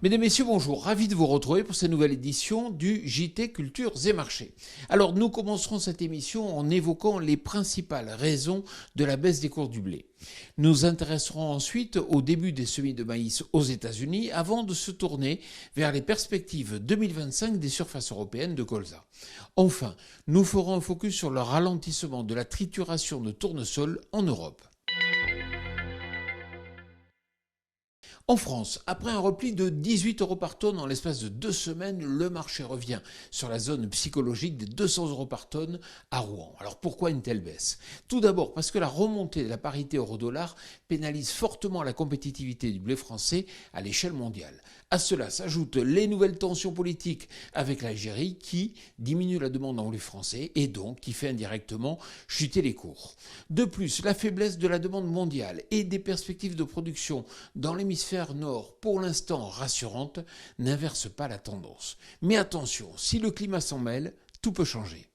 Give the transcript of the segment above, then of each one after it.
Mesdames, Messieurs, bonjour, ravi de vous retrouver pour cette nouvelle édition du JT Cultures et Marchés. Alors nous commencerons cette émission en évoquant les principales raisons de la baisse des cours du blé. Nous intéresserons ensuite au début des semis de maïs aux États-Unis avant de se tourner vers les perspectives 2025 des surfaces européennes de colza. Enfin, nous ferons un focus sur le ralentissement de la trituration de tournesol en Europe. En France, après un repli de 18 € par tonne en l'espace de 2 semaines, le marché revient sur la zone psychologique des 200 € par tonne à Rouen. Alors pourquoi une telle baisse ? Tout d'abord parce que la remontée de la parité euro-dollar pénalise fortement la compétitivité du blé français à l'échelle mondiale. À cela s'ajoutent les nouvelles tensions politiques avec l'Algérie qui diminue la demande en blé français et donc qui fait indirectement chuter les cours. De plus, la faiblesse de la demande mondiale et des perspectives de production dans l'hémisphère nord, pour l'instant rassurante, n'inverse pas la tendance. Mais attention, si le climat s'en mêle, tout peut changer.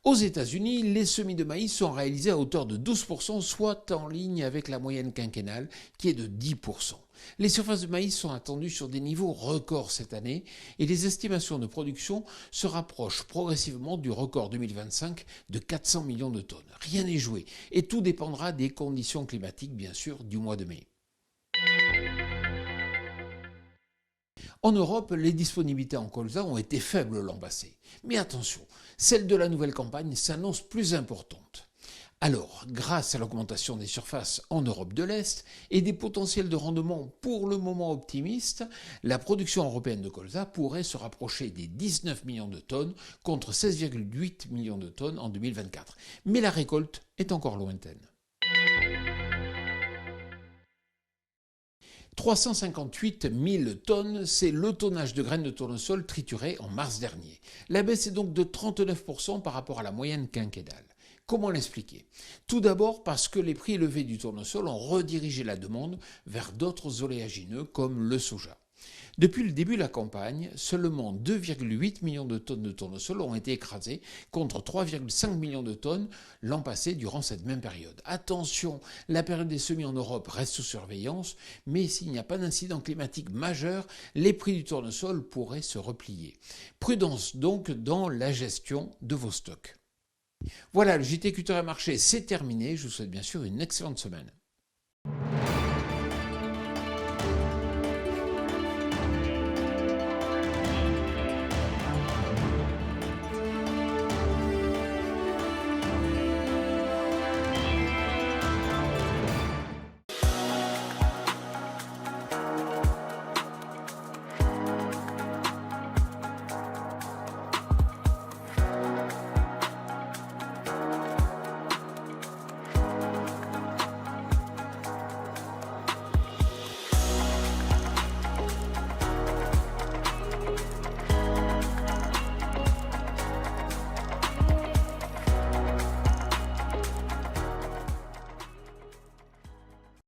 Aux États-Unis, les semis de maïs sont réalisés à hauteur de 12%, soit en ligne avec la moyenne quinquennale qui est de 10%. Les surfaces de maïs sont attendues sur des niveaux records cette année et les estimations de production se rapprochent progressivement du record 2025 de 400 millions de tonnes. Rien n'est joué et tout dépendra des conditions climatiques, bien sûr, du mois de mai. En Europe, les disponibilités en colza ont été faibles l'an passé. Mais attention, celle de la nouvelle campagne s'annonce plus importante. Alors, grâce à l'augmentation des surfaces en Europe de l'Est et des potentiels de rendement pour le moment optimistes, la production européenne de colza pourrait se rapprocher des 19 millions de tonnes contre 16,8 millions de tonnes en 2024. Mais la récolte est encore lointaine. 358 000 tonnes, c'est le tonnage de graines de tournesol triturées en mars dernier. La baisse est donc de 39% par rapport à la moyenne quinquennale. Comment l'expliquer ? Tout d'abord parce que les prix élevés du tournesol ont redirigé la demande vers d'autres oléagineux comme le soja. Depuis le début de la campagne, seulement 2,8 millions de tonnes de tournesol ont été écrasées contre 3,5 millions de tonnes l'an passé durant cette même période. Attention, la période des semis en Europe reste sous surveillance, mais s'il n'y a pas d'incident climatique majeur, les prix du tournesol pourraient se replier. Prudence donc dans la gestion de vos stocks. Voilà, le JT Culture et Marché, c'est terminé. Je vous souhaite bien sûr une excellente semaine.